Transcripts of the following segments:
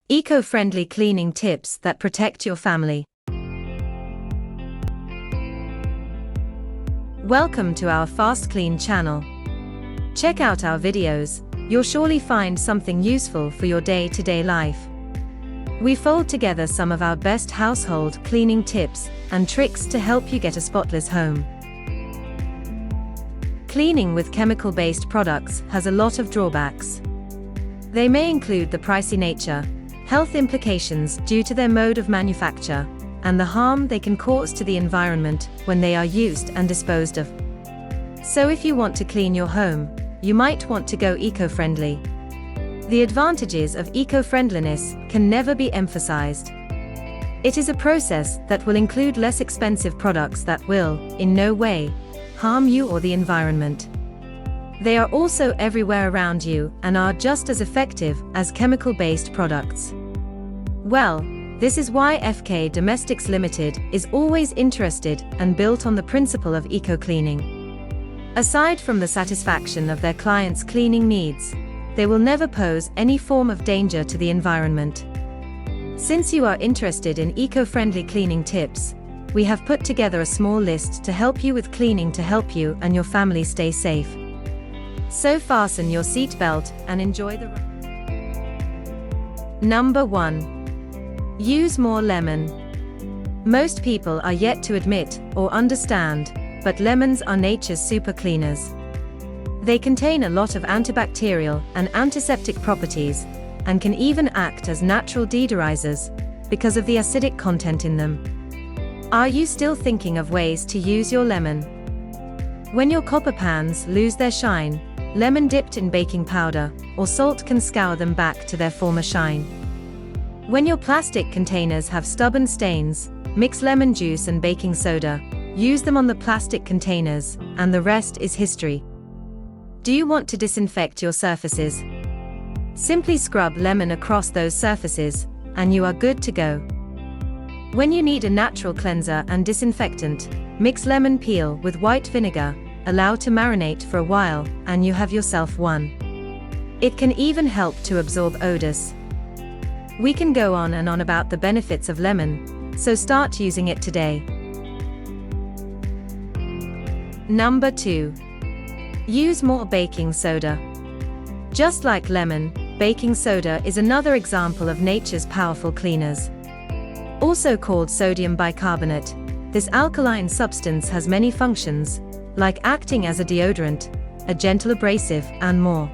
Eco-friendly cleaning tips that protect your family. Welcome to our FastKlean channel. Check out our videos, you'll surely find something useful for your day-to-day life. We fold together some of our best household cleaning tips and tricks to help you get a spotless home. Cleaning with chemical-based products has a lot of drawbacks. They may include the pricey nature, health implications due to their mode of manufacture, and the harm they can cause to the environment when they are used and disposed of. So if you want to clean your home, you might want to go eco-friendly. The advantages of eco-friendliness can never be emphasized. It is a process that will include less expensive products that will, in no way, harm you or the environment. They are also everywhere around you and are just as effective as chemical-based products. Well, this is why FK Domestics Limited is always interested and built on the principle of eco-cleaning. Aside from the satisfaction of their clients' cleaning needs, they will never pose any form of danger to the environment. Since you are interested in eco-friendly cleaning tips, we have put together a small list to help you with cleaning to help you and your family stay safe. So fasten your seatbelt and enjoy the ride. Number 1. Use more lemon. Most people are yet to admit or understand, but lemons are nature's super cleaners. They contain a lot of antibacterial and antiseptic properties, and can even act as natural deodorizers, because of the acidic content in them. Are you still thinking of ways to use your lemon? When your copper pans lose their shine, lemon dipped in baking powder or salt can scour them back to their former shine. When your plastic containers have stubborn stains, mix lemon juice and baking soda, use them on the plastic containers, and the rest is history. Do you want to disinfect your surfaces? Simply scrub lemon across those surfaces, and you are good to go. When you need a natural cleanser and disinfectant, mix lemon peel with white vinegar, allow to marinate for a while, and you have yourself one. It can even help to absorb odors. We can go on and on about the benefits of lemon, so start using it today. Number 2. Use more baking soda. Just like lemon, baking soda is another example of nature's powerful cleaners. Also called sodium bicarbonate, this alkaline substance has many functions, like acting as a deodorant, a gentle abrasive, and more.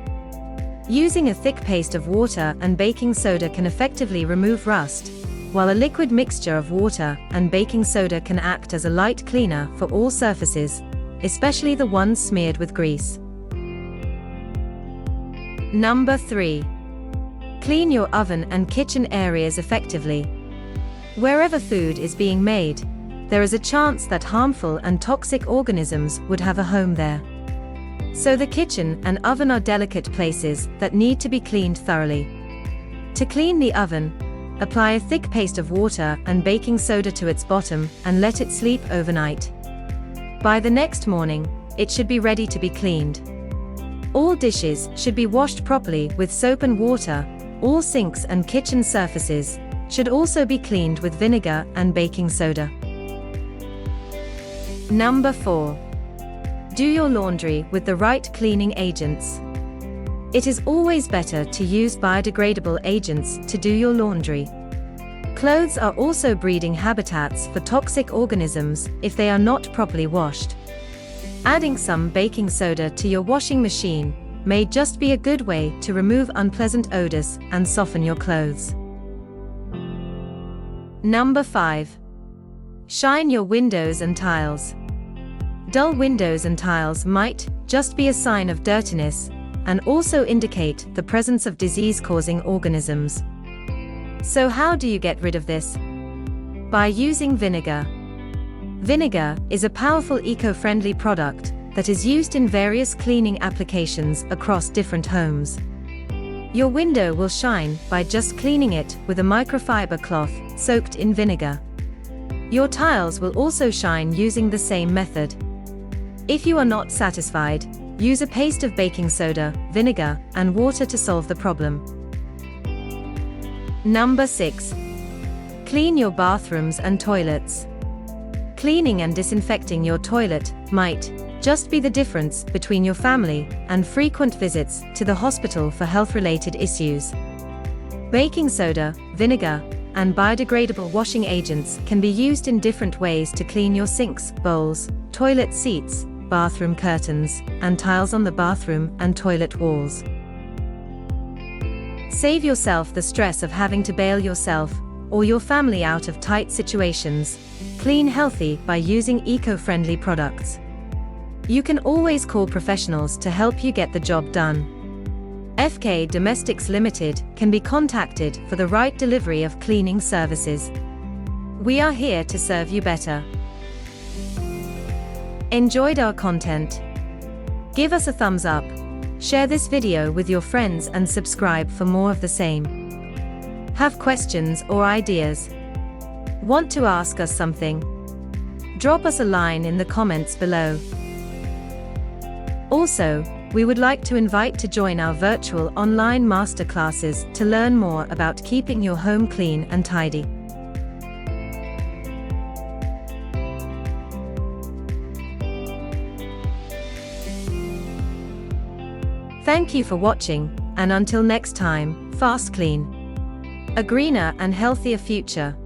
Using a thick paste of water and baking soda can effectively remove rust, while a liquid mixture of water and baking soda can act as a light cleaner for all surfaces, especially the ones smeared with grease. Number 3. Clean your oven and kitchen areas effectively. Wherever food is being made, there is a chance that harmful and toxic organisms would have a home there. So the kitchen and oven are delicate places that need to be cleaned thoroughly. To clean the oven, apply a thick paste of water and baking soda to its bottom and let it sleep overnight. By the next morning, it should be ready to be cleaned. All dishes should be washed properly with soap and water. All sinks and kitchen surfaces should also be cleaned with vinegar and baking soda. Number 4. Do your laundry with the right cleaning agents. It is always better to use biodegradable agents to do your laundry. Clothes are also breeding habitats for toxic organisms if they are not properly washed. Adding some baking soda to your washing machine may just be a good way to remove unpleasant odors and soften your clothes. Number 5. Shine your windows and tiles. Dull windows and tiles might just be a sign of dirtiness, and also indicate the presence of disease-causing organisms. So how do you get rid of this? By using vinegar. Vinegar is a powerful eco-friendly product that is used in various cleaning applications across different homes. Your window will shine by just cleaning it with a microfiber cloth soaked in vinegar. Your tiles will also shine using the same method. If you are not satisfied, use a paste of baking soda, vinegar, and water to solve the problem. Number 6. Clean your bathrooms and toilets. Cleaning and disinfecting your toilet might just be the difference between your family and frequent visits to the hospital for health-related issues. Baking soda, vinegar, and biodegradable washing agents can be used in different ways to clean your sinks, bowls, toilet seats, bathroom curtains, and tiles on the bathroom and toilet walls. Save yourself the stress of having to bail yourself or your family out of tight situations. Clean healthy by using eco-friendly products. You can always call professionals to help you get the job done. FK Domestics Limited can be contacted for the right delivery of cleaning services. We are here to serve you better. Enjoyed our content? Give us a thumbs up, share this video with your friends and subscribe for more of the same. Have questions or ideas? Want to ask us something? Drop us a line in the comments below. Also, we would like to invite to join our virtual online masterclasses to learn more about keeping your home clean and tidy. Thank you for watching, and until next time, FastKlean. A greener and healthier future.